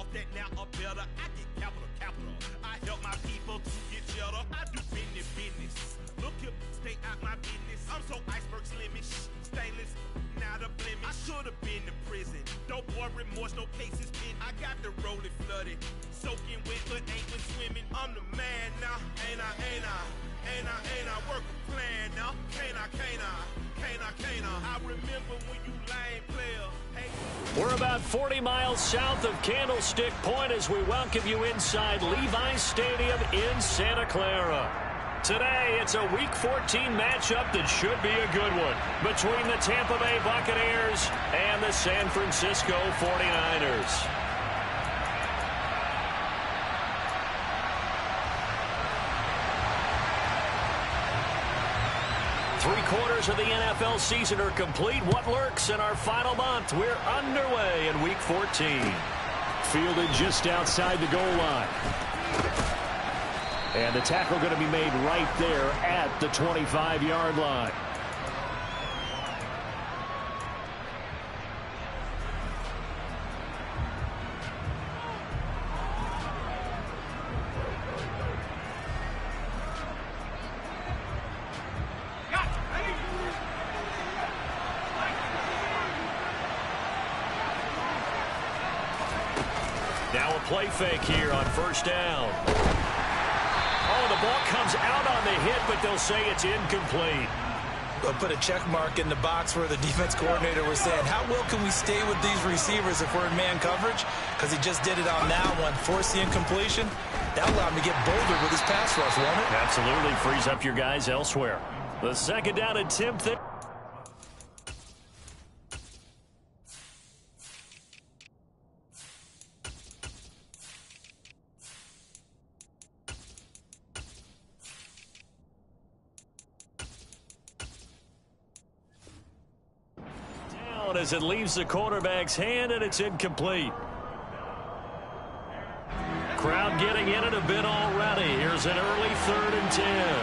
thought that now I'm better. I get capital. I help my people to get cheddar. I do business. Look here, stay out my business. I'm so iceberg slimish, stainless, not a blemish. I should have been to prison. Don't boy remorse, no cases pinned. I got the rolling flooded, soaking wet, but ain't been swimming. I'm the man now, ain't I? Work a plan now, can't I? I remember when you lame player. Hey. We're about 40 miles south of Candlestick Point as we welcome you inside Levi's Stadium in Santa Clara. Today, it's a Week 14 matchup that should be a good one between the Tampa Bay Buccaneers and the San Francisco 49ers. Three-quarters of the NFL season are complete. What lurks in our final month? We're underway in Week 14. Fielded just outside the goal line. And the tackle going to be made right there at the 25-yard line. Now a play fake here on first down. Oh, the ball comes out on the hit, but they'll say it's incomplete. We'll put a check mark in the box where the defense coordinator was saying, how well can we stay with these receivers if we're in man coverage? Because he just did it on that one, forced the incompletion. That allowed him to get bolder with his pass rush, won't it? Absolutely, frees up your guys elsewhere. The second down attempt there. As it leaves the quarterback's hand, and it's incomplete. Crowd getting in it a bit already. Here's an early 3rd and 10.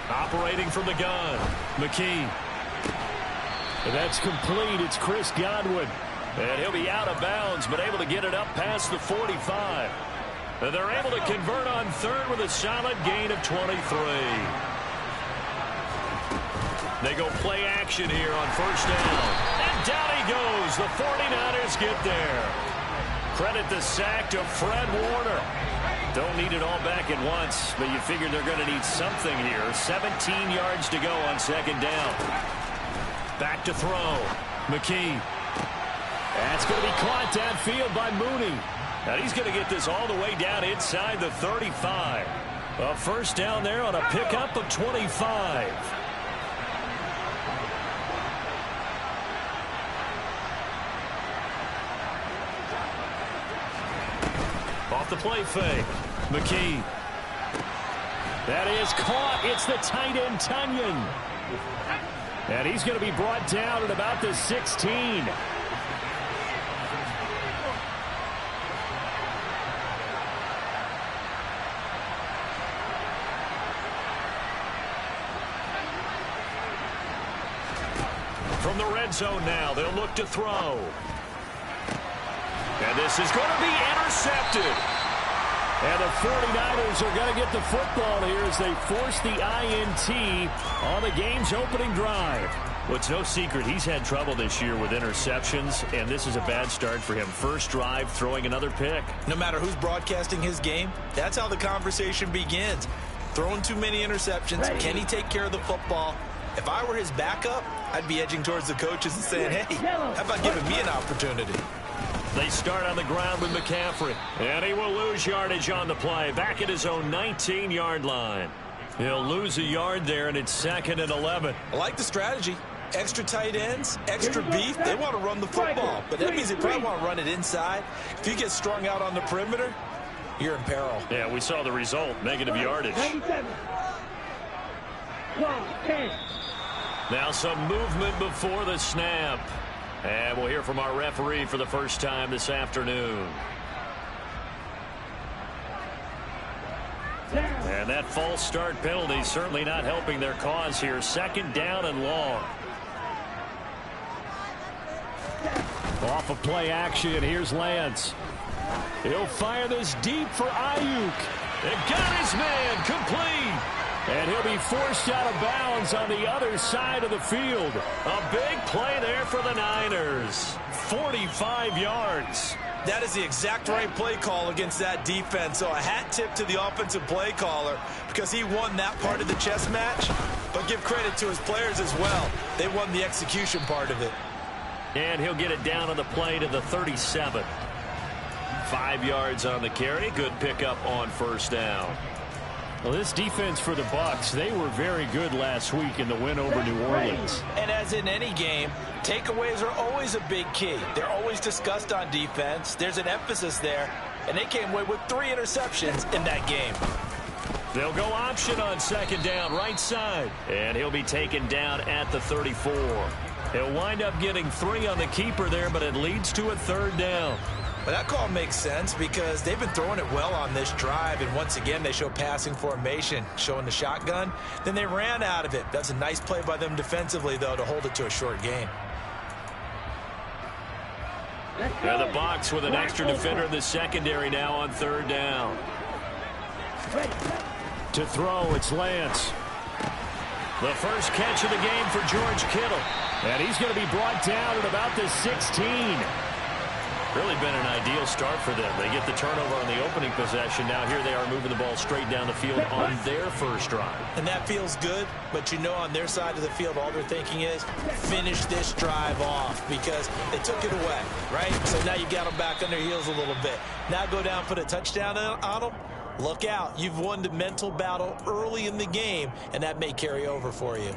Operating from the gun, McKee. That's complete. It's Chris Godwin. And he'll be out of bounds, but able to get it up past the 45. They're able to convert on 3rd with a solid gain of 23. They go play action here on first down. And down he goes. The 49ers get there. Credit the sack to Fred Warner. Don't need it all back at once, but you figure they're going to need something here. 17 yards to go on second down. Back to throw. McKee. That's going to be caught downfield by Mooney. And he's going to get this all the way down inside the 35. A first down there on a pickup of 25. Off the play fake. McKee. That is caught. It's the tight end, Tunyon. And he's going to be brought down at about the 16. From the red zone now, they'll look to throw. And this is going to be intercepted. And the 49ers are going to get the football here as they force the INT on the game's opening drive. Well, it's no secret he's had trouble this year with interceptions, and this is a bad start for him. First drive, throwing another pick. No matter who's broadcasting his game, that's how the conversation begins. Throwing too many interceptions. Can he take care of the football? If I were his backup, I'd be edging towards the coaches and saying, hey, how about giving me an opportunity? They start on the ground with McCaffrey. And he will lose yardage on the play. Back at his own 19-yard line. He'll lose a yard there, and it's 2nd and 11. I like the strategy. Extra tight ends, extra beef. They want to run the football. But that means they probably want to run it inside. If you get strung out on the perimeter, you're in peril. Yeah, we saw the result. Negative yardage. 97. 12, 10. Now some movement before the snap. And we'll hear from our referee for the first time this afternoon. And And that false start penalty certainly not helping their cause here. Second down and long. Off of play action, here's Lance. He'll fire this deep for Ayuk. And got his man complete. And he'll be forced out of bounds on the other side of the field. A big play there for the Niners. 45 yards. That is the exact right play call against that defense. So a hat tip to the offensive play caller because he won that part of the chess match. But give credit to his players as well. They won the execution part of it. And he'll get it down on the play to the 37. 5 yards on the carry. Good pickup on first down. Well, this defense for the Bucs, they were very good last week in the win over New Orleans. And as in any game, takeaways are always a big key. They're always discussed on defense. There's an emphasis there, and they came away with 3 interceptions in that game. They'll go option on second down, right side. And he'll be taken down at the 34. He'll wind up getting 3 on the keeper there, but it leads to a third down. But that call makes sense because they've been throwing it well on this drive, and once again they show passing formation, showing the shotgun. Then they ran out of it. That's a nice play by them defensively, though, to hold it to a short gain. And the Bucs with an extra defender in the secondary now on third down. To throw, it's Lance. The first catch of the game for George Kittle. And he's going to be brought down at about the 16. Really been an ideal start for them. They get the turnover on the opening possession. Now here they are moving the ball straight down the field on their first drive. And that feels good, but you know on their side of the field all they're thinking is finish this drive off because they took it away, right? So now you got them back on their heels a little bit. Now go down, put a touchdown on them. Look out. You've won the mental battle early in the game, and that may carry over for you.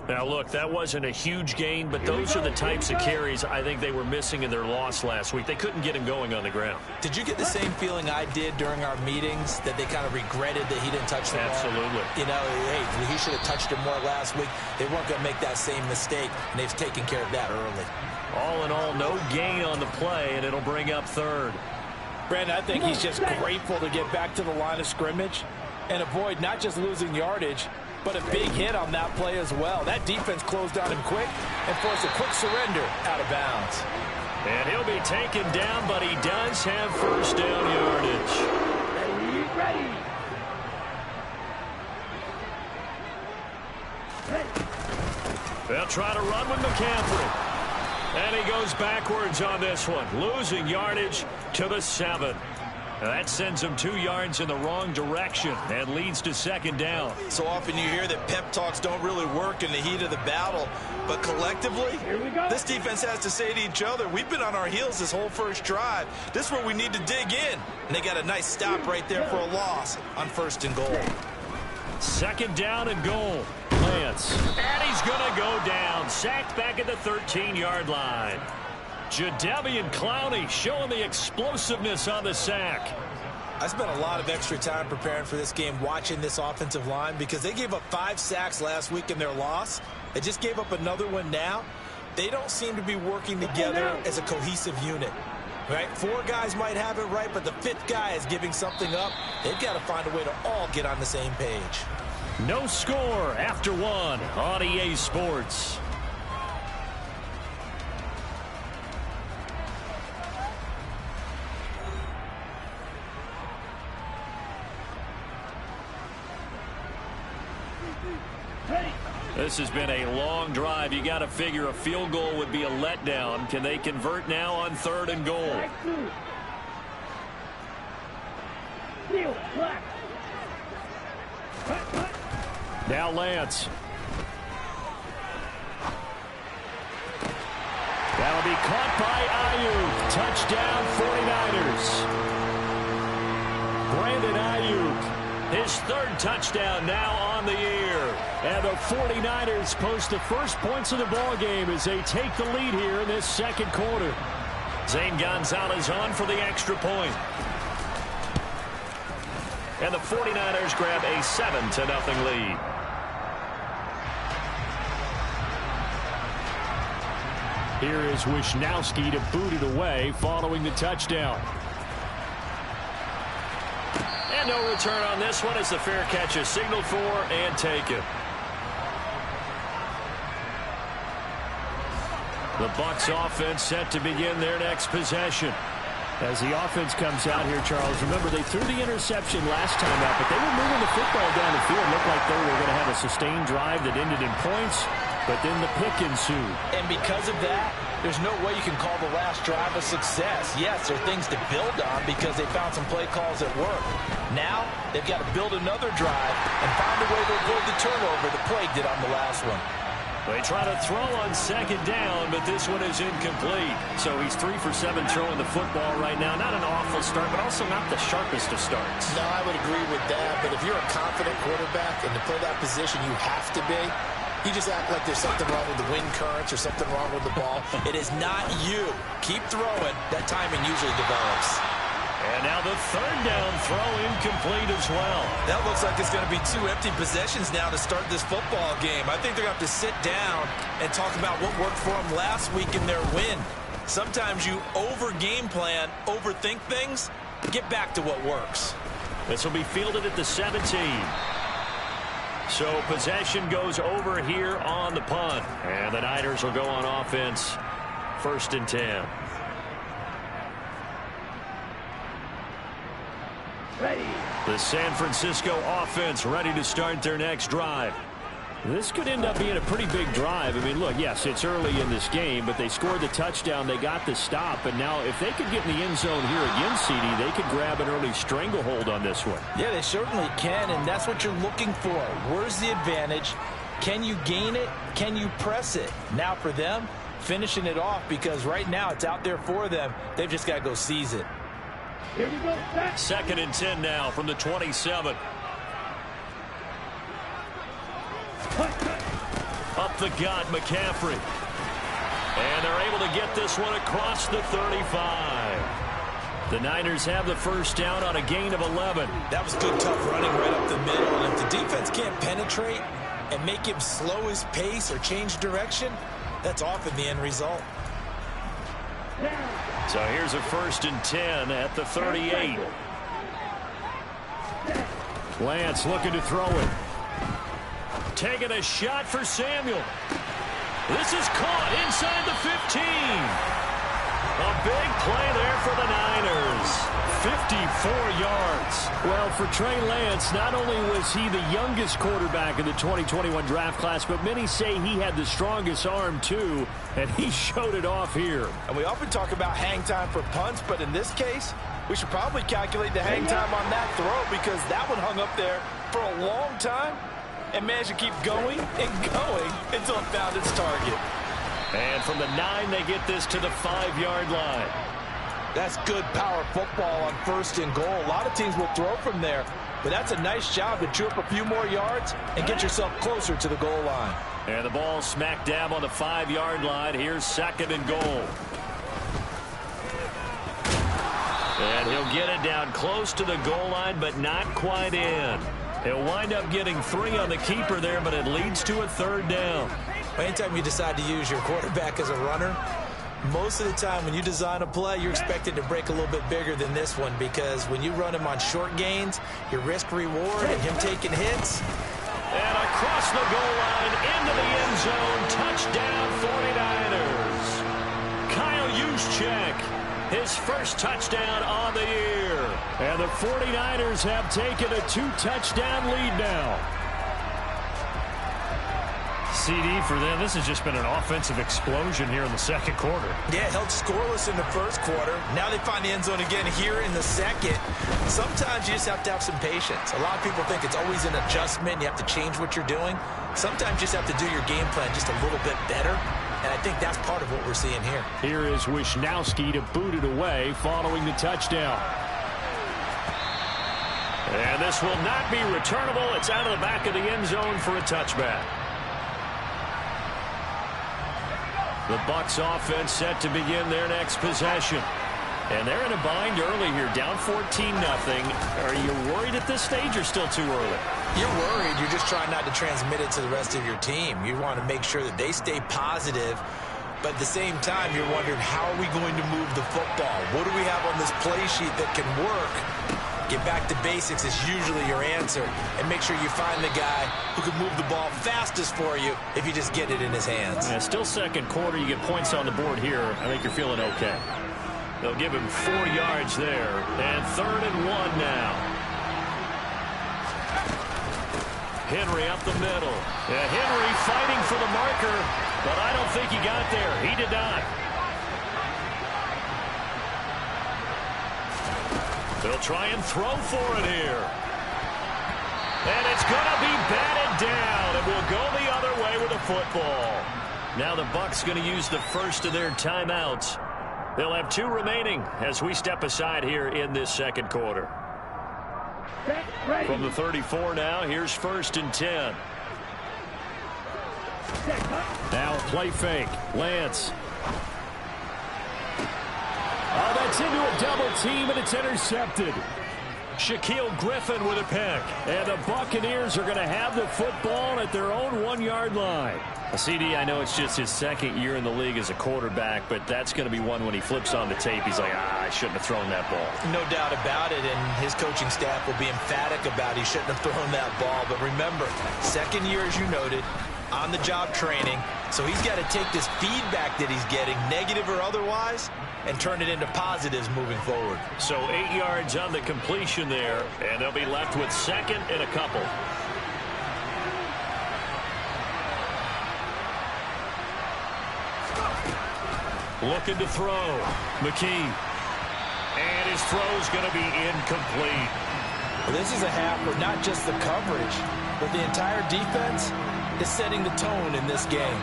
Now, look, that wasn't a huge gain, but those are the types of carries I think they were missing in their loss last week. They couldn't get him going on the ground. Did you get the same feeling I did during our meetings, that they kind of regretted that he didn't touch the ball? Absolutely. You know, hey, he should have touched it more last week. They weren't going to make that same mistake, and they've taken care of that early. All in all, no gain on the play, and it'll bring up third. Brandon, I think he's just grateful to get back to the line of scrimmage and avoid not just losing yardage, but a big hit on that play as well. That defense closed on him quick and forced a quick surrender out of bounds. And he'll be taken down, but he does have first down yardage. Ready. They'll try to run with McCaffrey. And he goes backwards on this one, losing yardage to the 7. Now that sends him 2 yards in the wrong direction and leads to second down. So often you hear that pep talks don't really work in the heat of the battle, but collectively, this defense has to say to each other, we've been on our heels this whole first drive. This is where we need to dig in. And they got a nice stop right there for a loss on first and goal. Second down and goal. Lance. And he's going to go down. Sacked back at the 13-yard line. Jadeveon Clowney showing the explosiveness on the sack. I spent a lot of extra time preparing for this game watching this offensive line because they gave up 5 sacks last week in their loss. They just gave up another one now. They don't seem to be working together as a cohesive unit. Right? 4 guys might have it right, but the 5th guy is giving something up. They've got to find a way to all get on the same page. No score after 1 on EA Sports. This has been a long drive. You got to figure a field goal would be a letdown. Can they convert now on third and goal? Now Lance. That'll be caught by Ayuk. Touchdown 49ers. Brandon Ayuk, his 3rd touchdown now on the year. And the 49ers post the first points of the ball game as they take the lead here in this second quarter. Zane Gonzalez on for the extra point. And the 49ers grab a 7-0 lead. Here is Wisnowski to boot it away following the touchdown. And no return on this one as the fair catch is signaled for and taken. The Bucs offense set to begin their next possession. As the offense comes out here, Charles, remember they threw the interception last time out, but they were moving the football down the field. Looked like they were going to have a sustained drive that ended in points, but then the pick ensued. And because of that, there's no way you can call the last drive a success. Yes, there are things to build on because they found some play calls that work. Now, they've got to build another drive and find a way to avoid the turnover the plague did on the last one. They try to throw on second down, but this one is incomplete. So he's 3 for 7 throwing the football right now. Not an awful start, but also not the sharpest of starts. No, I would agree with that. But if you're a confident quarterback and to play that position, you have to be. You just act like there's something wrong with the wind currents or something wrong with the ball. It is not you. Keep throwing. That timing usually develops. And now the third down throw incomplete as well. That looks like it's going to be 2 empty possessions now to start this football game. I think they're going to have to sit down and talk about what worked for them last week in their win. Sometimes you over-game plan, overthink things, get back to what works. This will be fielded at the 17. So possession goes over here on the punt. And the Niners will go on offense. 1st and 10. Ready. The San Francisco offense ready to start their next drive. This could end up being a pretty big drive. I mean, look, yes, it's early in this game, but they scored the touchdown. They got the stop. And now if they could get in the end zone here again, CD, they could grab an early stranglehold on this one. Yeah, they certainly can, and that's what you're looking for. Where's the advantage? Can you gain it? Can you press it? Now for them, finishing it off because right now it's out there for them. They've just got to go seize it. Here we go. 2nd and 10 now from the 27. Up the gut, McCaffrey. And they're able to get this one across the 35. The Niners have the first down on a gain of 11. That was good, tough running right up the middle. And if the defense can't penetrate and make him slow his pace or change direction, that's often the end result. So here's a 1st and 10 at the 38. Lance looking to throw it. Taking a shot for Samuel. This is caught inside the 15. A big play there for the Niners. 54 yards. Well, for Trey Lance, not only was he the youngest quarterback in the 2021 draft class, but many say he had the strongest arm, too, and he showed it off here. And we often talk about hang time for punts, but in this case, we should probably calculate the hang time on that throw because that one hung up there for a long time and managed to keep going and going until it found its target. And from the 9, they get this to the 5-yard line. That's good power football on 1st and goal. A lot of teams will throw from there, but that's a nice job to chew up a few more yards and get yourself closer to the goal line. And the ball smack dab on the 5-yard line. Here's 2nd and goal. And he'll get it down close to the goal line, but not quite in. He'll wind up getting 3 on the keeper there, but it leads to a 3rd down. Anytime you decide to use your quarterback as a runner, most of the time when you design a play, you're expected to break a little bit bigger than this one because when you run him on short gains, your risk-reward and him taking hits. And across the goal line, into the end zone, touchdown 49ers. Kyle Juszczyk, his first touchdown on the year. And the 49ers have taken a 2-touchdown lead now. CD for them. This has just been an offensive explosion here in the 2nd quarter. Yeah, held scoreless in the 1st quarter. Now they find the end zone again here in the 2nd. Sometimes you just have to have some patience. A lot of people think it's always an adjustment. You have to change what you're doing. Sometimes you just have to do your game plan just a little bit better. And I think that's part of what we're seeing here. Here is Wisnowski to boot it away following the touchdown. And this will not be returnable. It's out of the back of the end zone for a touchback. The Bucs offense set to begin their next possession. And they're in a bind early here, down 14-0. Are you worried at this stage or still too early? You're worried. You're just trying not to transmit it to the rest of your team. You want to make sure that they stay positive. But at the same time, you're wondering, how are we going to move the football? What do we have on this play sheet that can work? Get back to basics is usually your answer, and make sure you find the guy who can move the ball fastest for you if you just get it in his hands. Yeah, still second quarter. You get points on the board here. I think you're feeling okay. They'll give him 4 yards there, and 3rd and 1 now. Henry up the middle. Yeah, Henry fighting for the marker, but I don't think he got there. He did not. They'll try and throw for it here. And it's going to be batted down, and we'll go the other way with the football. Now the Bucs going to use the first of their timeouts. They'll have 2 remaining as we step aside here in this second quarter. From the 34 now, here's 1st and 10. Now play fake. Lance. Oh, that's into a double team, and it's intercepted. Shaquille Griffin with a pick. And the Buccaneers are going to have the football at their own 1-yard line. CD, I know it's just his 2nd year in the league as a quarterback, but that's going to be one when he flips on the tape. He's like, I shouldn't have thrown that ball. No doubt about it, and his coaching staff will be emphatic about he shouldn't have thrown that ball. But remember, 2nd year, as you noted, on-the-job training. So he's got to take this feedback that he's getting, negative or otherwise, and turn it into positives moving forward. So 8 yards on the completion there, and they'll be left with 2nd and a couple. Looking to throw. McKee. And his throw's going to be incomplete. Well, this is a half where not just the coverage, but the entire defense is setting the tone in this game.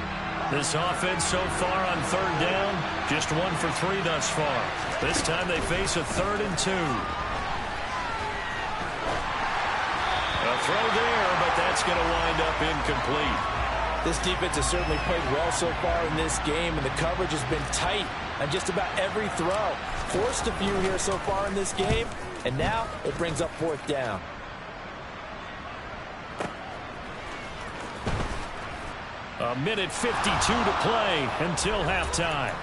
This offense so far on 3rd down, just 1 for 3 thus far. This time they face a 3rd and 2. A throw there, but that's going to wind up incomplete. This defense has certainly played well so far in this game, and the coverage has been tight on just about every throw. Forced a few here so far in this game, and now it brings up 4th down. A minute 52 to play until halftime.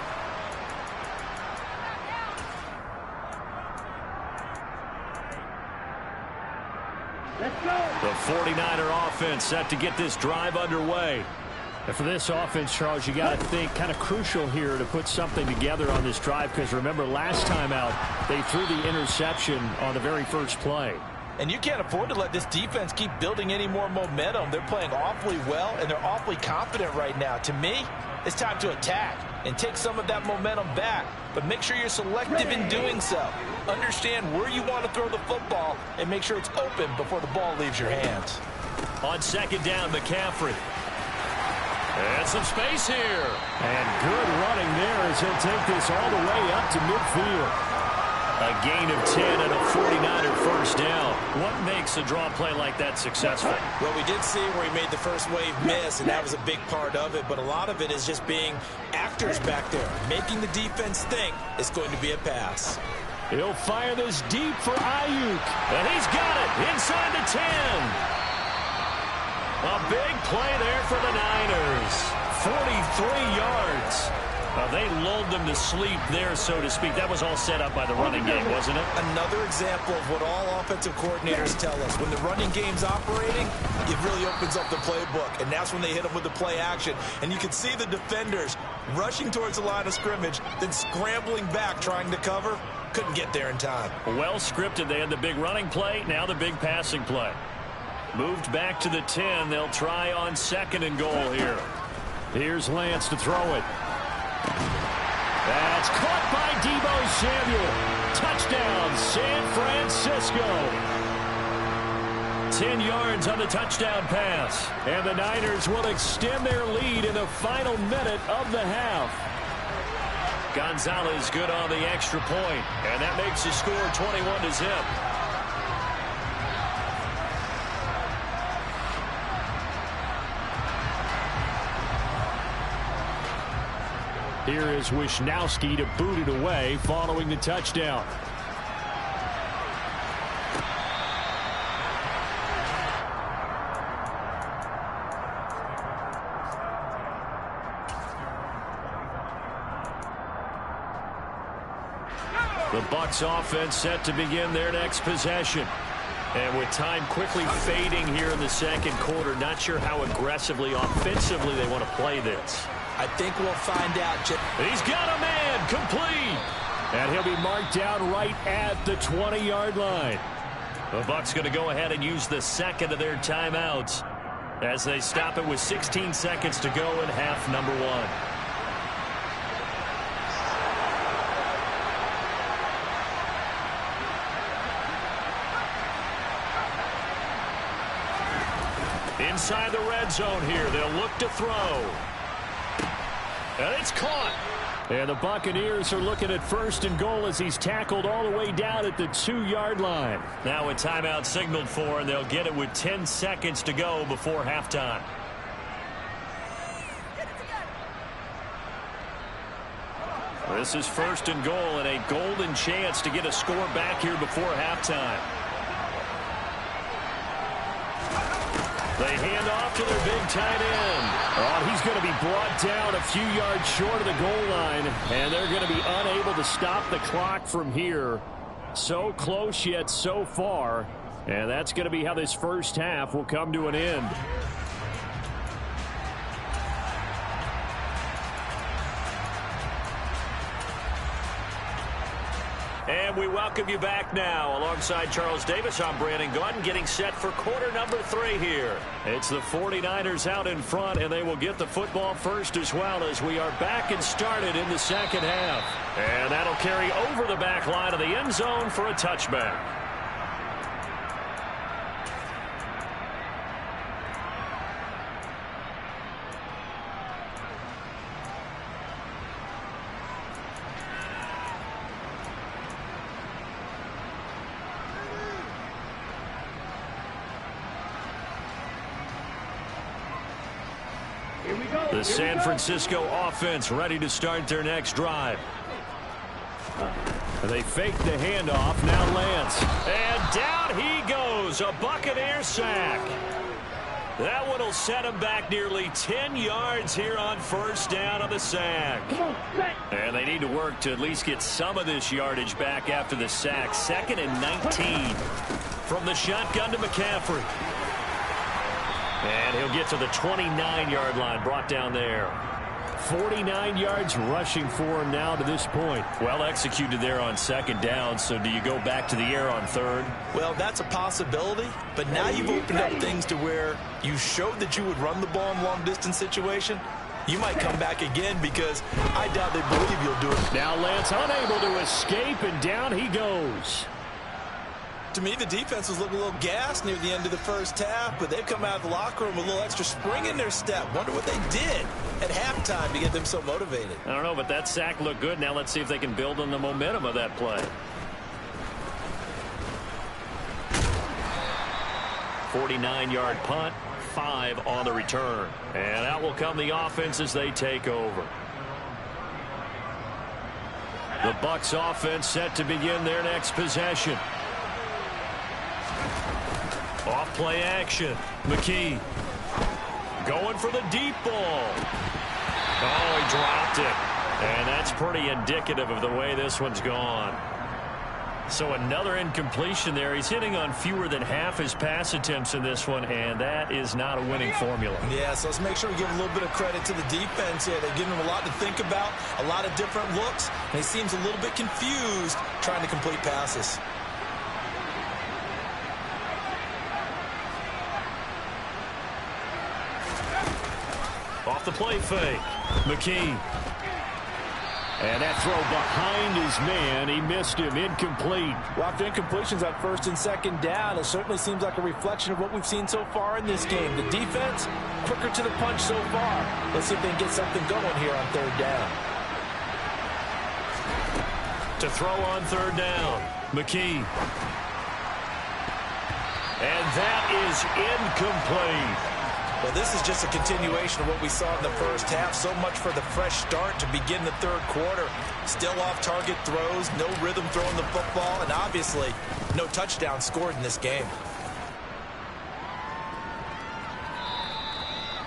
The 49er offense set to get this drive underway. And for this offense, Charles, you got to think kind of crucial here to put something together on this drive, because remember last time out they threw the interception on the very first play. And you can't afford to let this defense keep building any more momentum. They're playing awfully well, and they're awfully confident right now. To me, it's time to attack and take some of that momentum back. But make sure you're selective in doing so. Understand where you want to throw the football and make sure it's open before the ball leaves your hands. On 2nd down, McCaffrey. And some space here. And good running there as he'll take this all the way up to midfield. A gain of 10 and a 49er first down. What makes a draw play like that successful? Well, we did see where he made the first wave miss, and that was a big part of it. But a lot of it is just being actors back there, making the defense think it's going to be a pass. He'll fire this deep for Ayuk. And he's got it inside the 10. A big play there for the Niners. 43 yards. They lulled them to sleep there, so to speak. That was all set up by the running game, wasn't it? Another example of what all offensive coordinators tell us. When the running game's operating, it really opens up the playbook, and that's when they hit them with the play action. And you can see the defenders rushing towards the line of scrimmage, then scrambling back trying to cover. Couldn't get there in time. Well scripted. They had the big running play, now the big passing play. Moved back to the 10. They'll try on 2nd and goal here. Here's Lance to throw it. That's caught by Deebo Samuel. Touchdown, San Francisco. 10 yards on the touchdown pass. And the Niners will extend their lead in the final minute of the half. Gonzalez good on the extra point. And that makes the score 21-0. Here is Wisnowski to boot it away following the touchdown. The Bucs offense set to begin their next possession. And with time quickly fading here in the second quarter, not sure how aggressively, offensively they want to play this. I think we'll find out. He's got a man, complete. And he'll be marked down right at the 20-yard line. The Bucs going to go ahead and use the second of their timeouts as they stop it with 16 seconds to go in half number one. Inside the red zone here, they'll look to throw. And it's caught. And the Buccaneers are looking at first and goal as he's tackled all the way down at the 2-yard line. Now a timeout signaled for, and they'll get it with 10 seconds to go before halftime. This is first and goal and a golden chance to get a score back here before halftime. They hand off to their big tight end. Oh, he's going to be brought down a few yards short of the goal line, and they're going to be unable to stop the clock from here. So close yet so far, and that's going to be how this first half will come to an end. And we welcome you back now. Alongside Charles Davis, I'm Brandon Gaudin, getting set for quarter number 3 here. It's the 49ers out in front, and they will get the football first as well as we are back and started in the second half. And that'll carry over the back line of the end zone for a touchback. The San Francisco offense ready to start their next drive. They fake the handoff. Now Lance. And down he goes. A Buccaneer sack. That one will set him back nearly 10 yards here on first down on the sack. And they need to work to at least get some of this yardage back after the sack. 2nd and 19. From the shotgun to McCaffrey. And he'll get to the 29-yard line, brought down there. 49 yards rushing for him now to this point. Well executed there on second down, so do you go back to the air on third? Well, that's a possibility, but now you've opened up things to where you showed that you would run the ball in long-distance situation. You might come back again because I doubt they believe you'll do it. Now Lance unable to escape, and down he goes. To me, the defense was looking a little gassed near the end of the first half, but they've come out of the locker room with a little extra spring in their step. Wonder what they did at halftime to get them so motivated. I don't know, but that sack looked good. Now let's see if they can build on the momentum of that play. 49-yard punt, 5 on the return. And out will come the offense as they take over. The Bucs offense set to begin their next possession. Off play action. McKee going for the deep ball. Oh, he dropped it. And that's pretty indicative of the way this one's gone. So another incompletion there. He's hitting on fewer than half his pass attempts in this one, and that is not a winning formula. Yeah, so let's make sure we give a little bit of credit to the defense here. They're giving him a lot to think about, a lot of different looks, and he seems a little bit confused trying to complete passes. Off the play fake. McKee. And that throw behind his man. He missed him. Incomplete. Well, after incompletions on first and second down, it certainly seems like a reflection of what we've seen so far in this game. The defense, quicker to the punch so far. Let's see if they can get something going here on third down. To throw on third down. McKee. And that is incomplete. Well, this is just a continuation of what we saw in the first half. So much for the fresh start to begin the third quarter. Still off-target throws, no rhythm throwing the football, and obviously no touchdown scored in this game.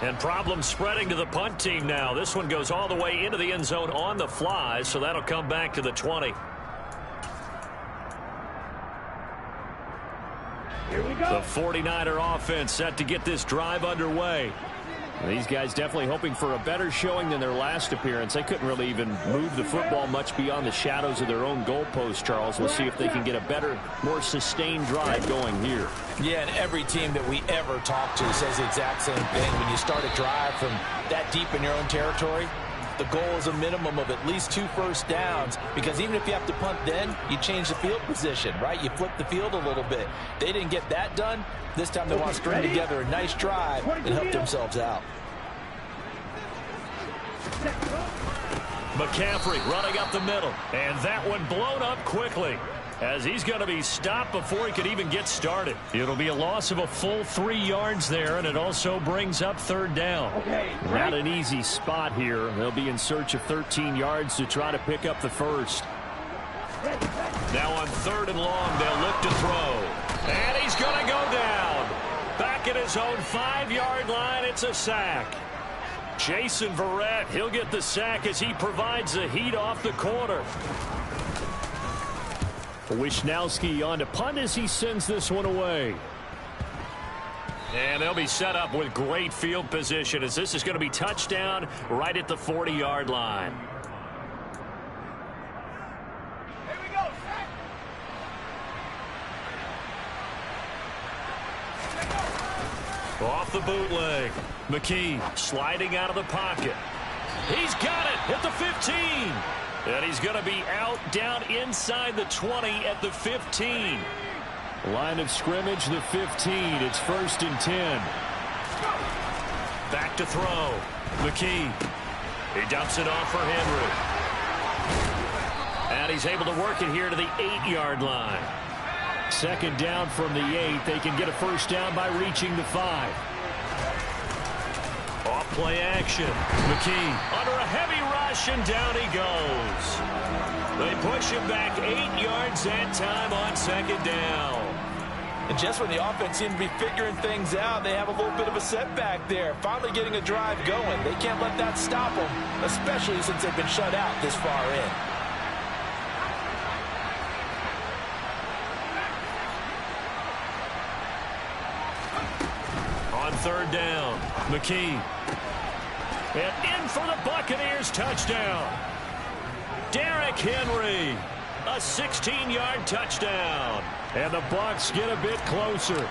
And problems spreading to the punt team now. This one goes all the way into the end zone on the fly, so that'll come back to the 20. The 49er offense set to get this drive underway. These guys definitely hoping for a better showing than their last appearance. They couldn't really even move the football much beyond the shadows of their own goalpost, Charles. We'll see if they can get a better, more sustained drive going here. Yeah, and every team that we ever talk to says the exact same thing. When you start a drive from that deep in your own territory, the goal is a minimum of at least 2 first downs, because even if you have to punt then, you change the field position, right? You flip the field a little bit. They didn't get that done. This time they want to string together a nice drive and help themselves out. McCaffrey running up the middle, and that one blown up quickly as he's going to be stopped before he could even get started. It'll be a loss of a full 3 yards there, and it also brings up 3rd down. Not an easy spot here. They'll be in search of 13 yards to try to pick up the first. Now on 3rd and long, they'll look to throw. And he's going to go down. Back at his own 5-yard line, it's a sack. Jason Verrett, he'll get the sack as he provides the heat off the corner. Wisnowski on to punt as he sends this one away. And they'll be set up with great field position as this is going to be touchdown right at the 40-yard line. Here we go. Off the bootleg. McKee sliding out of the pocket. He's got it at the 15. And he's going to be out down inside the 20 at the 15. Line of scrimmage, the 15. It's 1st and 10. Back to throw. McKee. He dumps it off for Henry. And he's able to work it here to the 8-yard line. 2nd down from the 8. They can get a 1st down by reaching the 5. Off play action. McKee under a heavy rush, and down he goes. They push him back 8 yards that time on 2nd down. And just when the offense seemed to be figuring things out, they have a little bit of a setback there. Finally getting a drive going. They can't let that stop them, especially since they've been shut out this far in. On 3rd down, McKee. And in for the Buccaneers touchdown. Derrick Henry, a 16-yard touchdown. And the Bucs get a bit closer.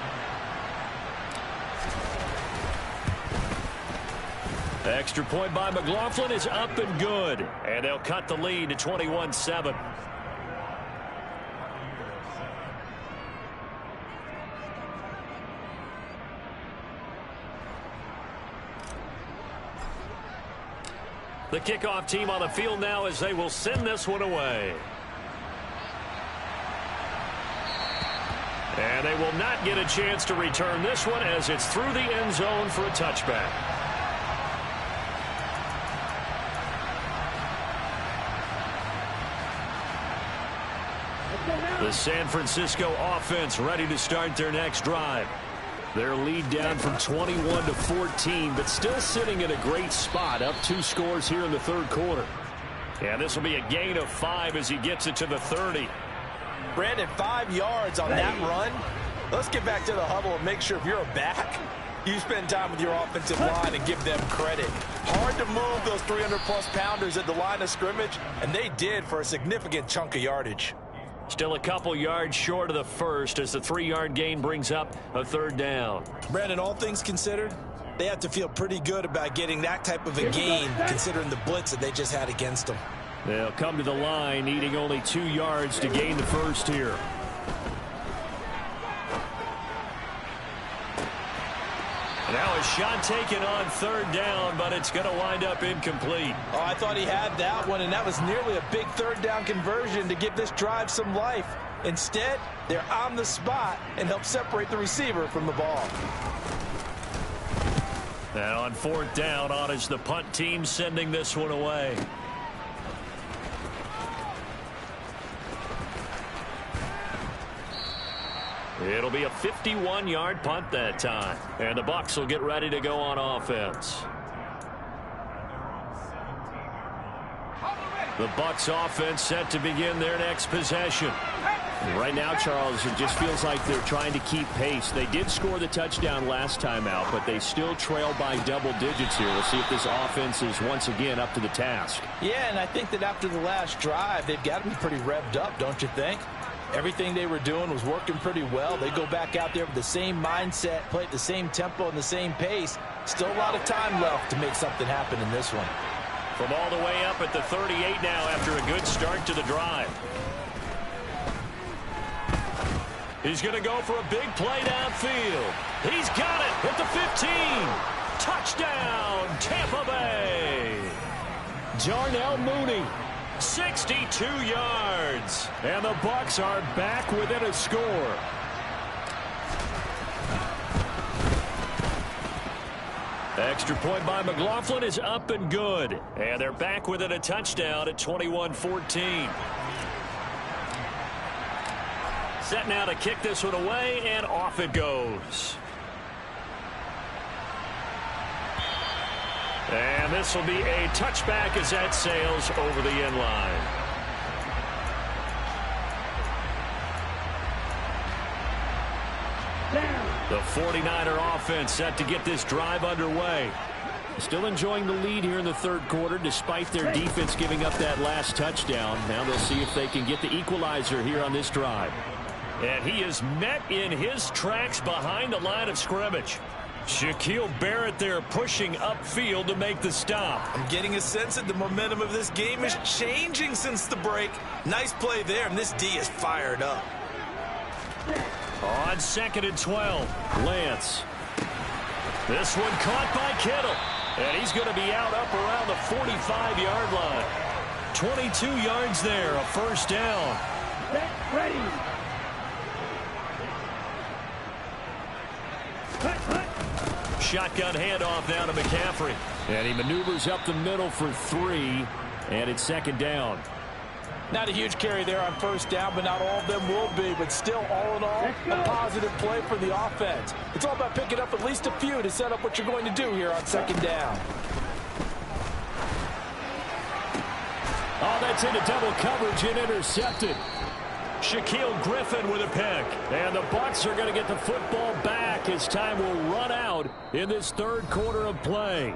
The extra point by McLaughlin is up and good. And they'll cut the lead to 21-7. The kickoff team on the field now as they will send this one away. And they will not get a chance to return this one as it's through the end zone for a touchback. The San Francisco offense ready to start their next drive. Their lead down from 21 to 14, but still sitting in a great spot, up 2 scores here in the 3rd quarter. And this will be a gain of 5 as he gets it to the 30. Brandon, 5 yards on that run. Let's get back to the huddle and make sure if you're a back, you spend time with your offensive line and give them credit. Hard to move those 300-plus pounders at the line of scrimmage, and they did for a significant chunk of yardage. Still a couple yards short of the first as the 3-yard gain brings up a 3rd down. Brandon, all things considered, they have to feel pretty good about getting that type of a gain considering the blitz that they just had against them. They'll come to the line needing only 2 yards to gain the first here. Now a shot taken on 3rd down, but it's going to wind up incomplete. Oh, I thought he had that one, and that was nearly a big 3rd down conversion to give this drive some life. Instead, they're on the spot and help separate the receiver from the ball. Now on 4th down, on is the punt team sending this one away. It'll be a 51-yard punt that time. And the Bucs will get ready to go on offense. The Bucs offense set to begin their next possession. Right now, Charles, it just feels like they're trying to keep pace. They did score the touchdown last time out, but they still trail by double digits here. We'll see if this offense is once again up to the task. Yeah, and I think that after the last drive, they've got to be pretty revved up, don't you think? Everything they were doing was working pretty well. They go back out there with the same mindset, play at the same tempo and the same pace. Still a lot of time left to make something happen in this one. From all the way up at the 38 now after a good start to the drive. He's going to go for a big play downfield. He's got it at the 15. Touchdown, Tampa Bay. Darnell Mooney. 62 yards. And the Bucs are back within a score. Extra point by McLaughlin is up and good. And they're back within a touchdown at 21-14. Set now to kick this one away, and off it goes. And this will be a touchback as that sails over the end line. The 49er offense set to get this drive underway. Still enjoying the lead here in the third quarter despite their defense giving up that last touchdown. Now they'll see if they can get the equalizer here on this drive. And he is met in his tracks behind the line of scrimmage. Shaquille Barrett there pushing upfield to make the stop. I'm getting a sense that the momentum of this game is changing since the break. Nice play there, and this D is fired up. On 2nd and 12, Lance. This one caught by Kittle. And he's going to be out up around the 45-yard line. 22 yards there, a first down. Ready. Shotgun handoff now to McCaffrey. And he maneuvers up the middle for 3, and it's 2nd down. Not a huge carry there on first down, but not all of them will be. But still, all in all, a positive play for the offense. It's all about picking up at least a few to set up what you're going to do here on 2nd down. Oh, that's into double coverage and intercepted. Shaquille Griffin with a pick. And the Bucs are going to get the football back as time will run out in this third quarter of play.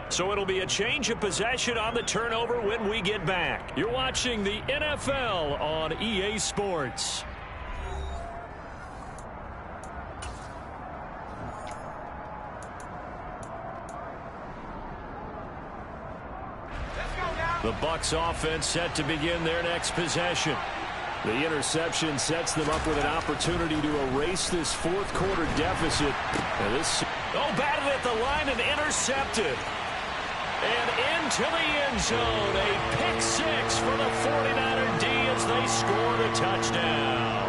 So it'll be a change of possession on the turnover when we get back. You're watching the NFL on EA Sports. The Bucs offense set to begin their next possession. The interception sets them up with an opportunity to erase this fourth quarter deficit. And this... batted at the line and intercepted. And into the end zone, a pick 6 for the 49er D as they score the touchdown.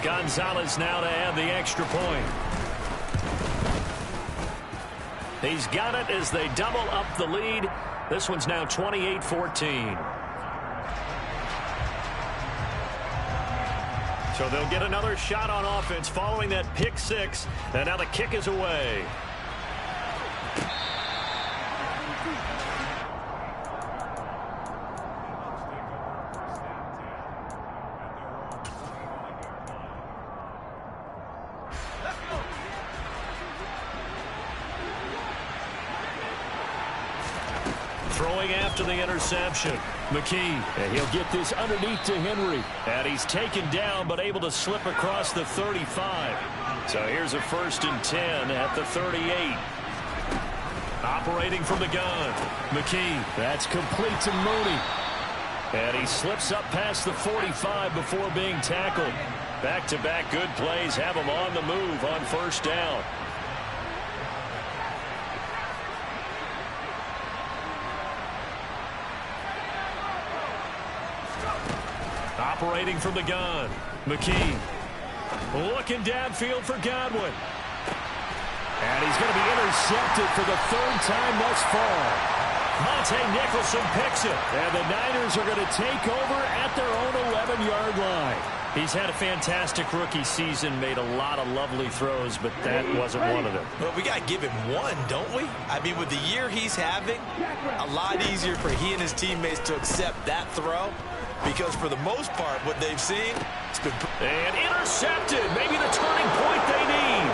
Gonzalez now to add the extra point. He's got it as they double up the lead. This one's now 28-14. So they'll get another shot on offense following that pick 6. And now the kick is away. Throwing after the interception. McKee. And he'll get this underneath to Henry. And he's taken down but able to slip across the 35. So here's a 1st and 10 at the 38. Operating from the gun. McKee. That's complete to Mooney. And he slips up past the 45 before being tackled. Back-to-back good plays have him on the move on first down. Operating from the gun. McKee. Looking downfield for Godwin. And he's going to be intercepted for the 3rd time thus far. Monte Nicholson picks it. And the Niners are going to take over at their own 11-yard line. He's had a fantastic rookie season, made a lot of lovely throws, but that wasn't one of them. Well, we got to give him one, don't we? I mean, with the year he's having, a lot easier for he and his teammates to accept that throw because for the most part, what they've seen, it's been... And intercepted. Maybe the turning point they need.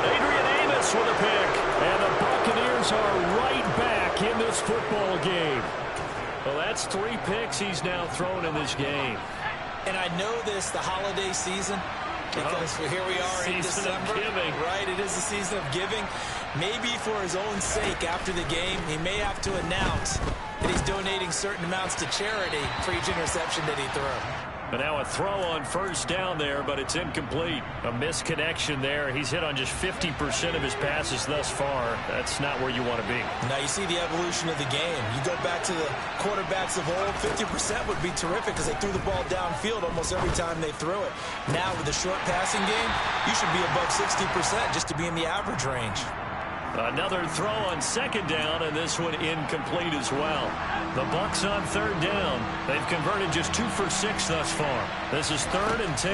Adrian Amos with a pick. And the Buccaneers are right back in this football game. Well, that's 3 picks he's now thrown in this game. And I know this, the holiday season, because here we are in December. Right, it is the season of giving. Maybe for his own sake after the game, he may have to announce that he's donating certain amounts to charity for each interception that he threw. But now a throw on first down there, but it's incomplete. A misconnection there. He's hit on just 50% of his passes thus far. That's not where you want to be. Now you see the evolution of the game. You go back to the quarterbacks of old, 50% would be terrific because they threw the ball downfield almost every time they threw it. Now with the short passing game, you should be above 60% just to be in the average range. Another throw on second down, and this one incomplete as well. The Bucs on third down. They've converted just 2 for 6 thus far. This is 3rd and 10.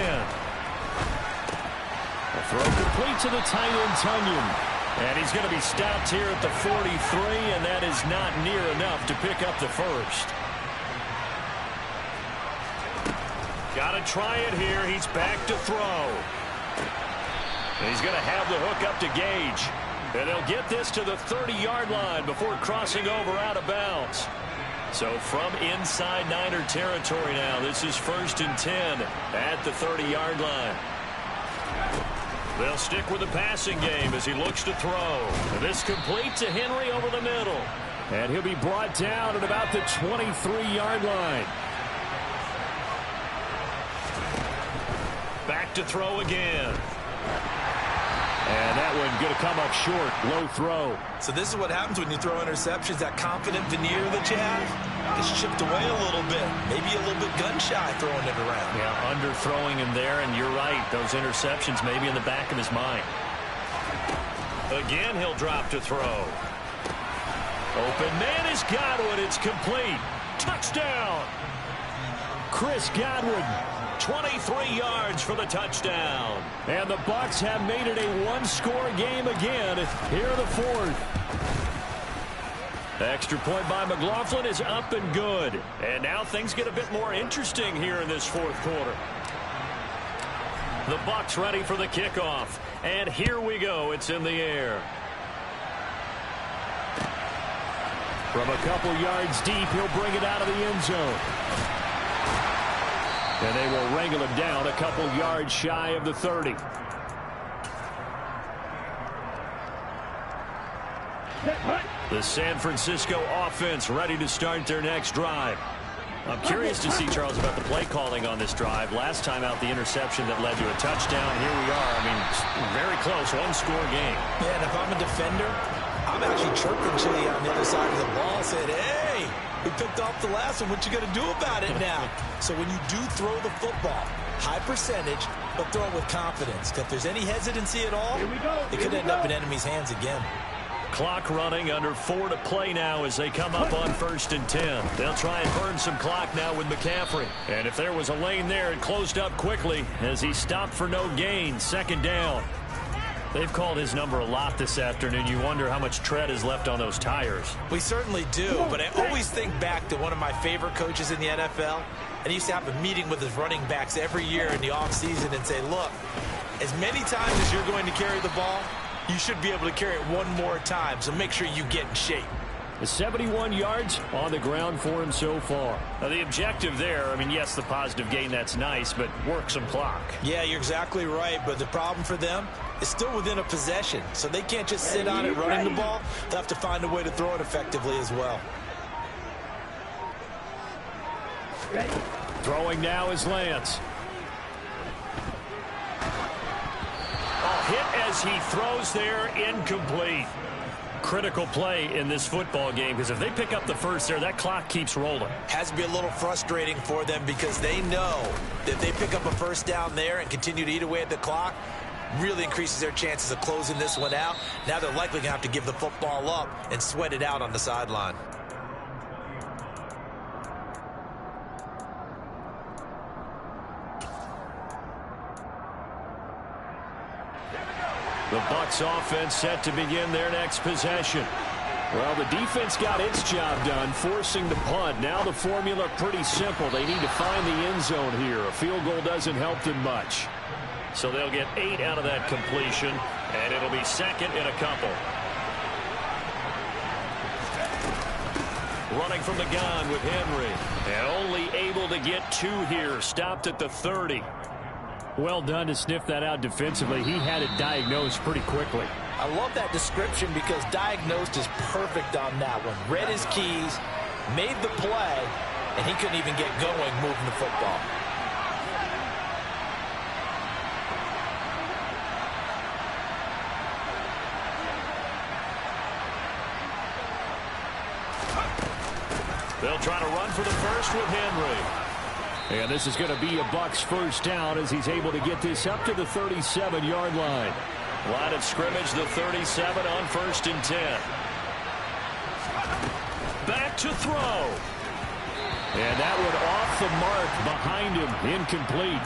A throw complete to the tight end, Tunyon. And he's going to be stopped here at the 43, and that is not near enough to pick up the first. Got to try it here. He's back to throw. And he's going to have the hook up to Gage. And they'll get this to the 30-yard line before crossing over out of bounds. So from inside Niner territory now, this is 1st and 10 at the 30-yard line. They'll stick with the passing game as he looks to throw. And this complete to Henry over the middle. And he'll be brought down at about the 23-yard line. Back to throw again. And that one going to come up short. Low throw. So this is what happens when you throw interceptions. That confident veneer that you have gets chipped away a little bit. Maybe a little bit gun-shy throwing it around. Yeah, underthrowing him there, and you're right. Those interceptions may be in the back of his mind. Again, he'll drop to throw. Open man is Godwin. It's complete. Touchdown. Chris Godwin. 23 yards for the touchdown. And the Bucs have made it a one-score game again here in the 4th. Extra point by McLaughlin is up and good. And now things get a bit more interesting here in this 4th quarter. The Bucs ready for the kickoff. And here we go. It's in the air. From a couple yards deep, he'll bring it out of the end zone. And they will wrangle him down a couple yards shy of the 30. The San Francisco offense ready to start their next drive. I'm curious to see, Charles, about the play calling on this drive. Last time out, the interception that led to a touchdown. Here we are. I mean, very close, one-score game. Yeah, and if I'm a defender, I'm actually chirping Chili on the other side of the ball, saying, hey, we picked off the last one. What you going to do about it now? So when you do throw the football, high percentage, but throw it with confidence. If there's any hesitancy at all, it could end up in enemy's hands again. Clock running, under 4 to play now as they come up on 1st and 10. They'll try and burn some clock now with McCaffrey. And if there was a lane there, it closed up quickly as he stopped for no gain. 2nd down. They've called his number a lot this afternoon. You wonder how much tread is left on those tires. We certainly do, but I always think back to one of my favorite coaches in the NFL, and he used to have a meeting with his running backs every year in the offseason and say, look, as many times as you're going to carry the ball, you should be able to carry it one more time, so make sure you get in shape. The 71 yards on the ground for him so far. Now the objective there, I mean, yes, the positive gain, that's nice, but work some clock. Yeah, you're exactly right, but the problem for them is still within a possession, so they can't just sit on it running the ball. They'll have to find a way to throw it effectively as well. Throwing now is Lance. Hit as he throws there, incomplete. Critical play in this football game, because if they pick up the first there, that clock keeps rolling. Has to be a little frustrating for them because they know that if they pick up a first down there and continue to eat away at the clock, really increases their chances of closing this one out. Now they're likely going to have to give the football up and sweat it out on the sideline. The Bucs offense set to begin their next possession. Well, the defense got its job done, forcing the punt. Now the formula pretty simple. They need to find the end zone here. A field goal doesn't help them much. So they'll get 8 out of that completion, and it'll be second and a couple. Running from the gun with Henry. And only able to get 2 here. Stopped at the 30. Well done to sniff that out defensively. He had it diagnosed pretty quickly. I love that description because diagnosed is perfect on that one. Read his keys, made the play, and he couldn't even get going moving the football. They'll try to run for the first with Henry. And this is going to be a Bucs first down as he's able to get this up to the 37-yard line. Line of scrimmage, the 37 on 1st and 10. Back to throw. And that one off the mark behind him, incomplete.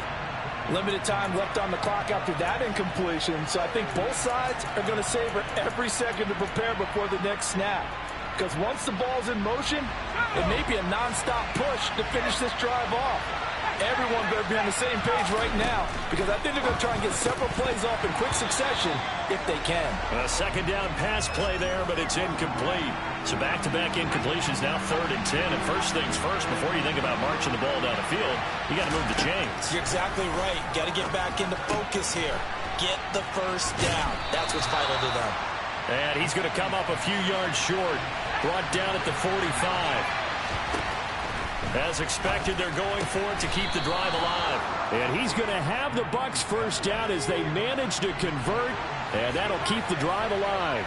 Limited time left on the clock after that incompletion, so I think both sides are going to savor every second to prepare before the next snap. Because once the ball's in motion, it may be a nonstop push to finish this drive off. Everyone better be on the same page right now, because I think they're going to try and get several plays off in quick succession if they can. A second down pass play there, but it's incomplete. So back-to-back incompletions, now 3rd and 10. And first things first, before you think about marching the ball down the field, you got to move the chains. You're exactly right. Got to get back into focus here. Get the first down. That's what's vital to them. And he's going to come up a few yards short. Brought down at the 45. As expected, they're going for it to keep the drive alive. And he's going to have the Bucs first down as they manage to convert, and that'll keep the drive alive.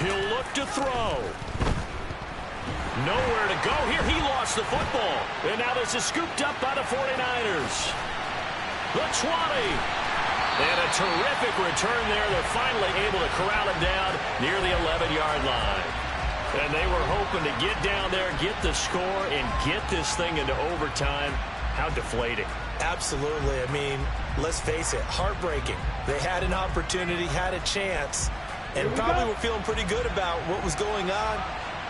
He'll look to throw. Nowhere to go here. He lost the football. And now this is scooped up by the 49ers. The 20. And a terrific return there. They're finally able to corral him down near the 11-yard line. And they were hoping to get down there, get the score, and get this thing into overtime. How deflating. Absolutely. I mean, let's face it, heartbreaking. They had an opportunity, had a chance, and probably were feeling pretty good about what was going on,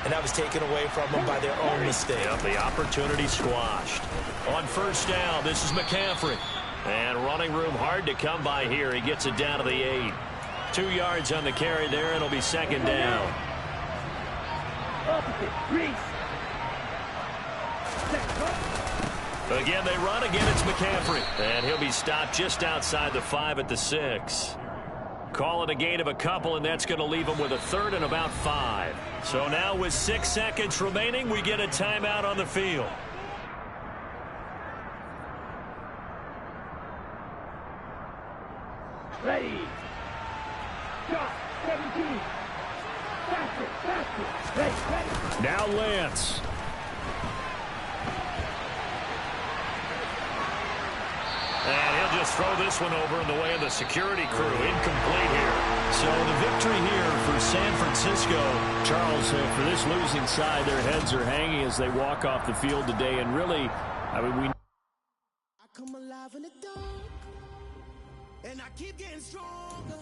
and that was taken away from them by their own mistake. Yep, the opportunity squashed. On first down, this is McCaffrey. And running room hard to come by here. He gets it down to the 8. 2 yards on the carry there, and it'll be second down. Again, they run. Again, it's McCaffrey. And he'll be stopped just outside the 5 at the 6. Call it a gain of a couple, and that's going to leave him with a 3rd and about 5. So now with 6 seconds remaining, we get a timeout on the field. Ready. Shot. 17. Faster. Ready. Now Lance. And he'll just throw this one over in the way of the security crew. Incomplete here. So the victory here for San Francisco. Charles, for this losing side, their heads are hanging as they walk off the field today. And really, I mean, we... I come alive in the dark, and I keep getting stronger.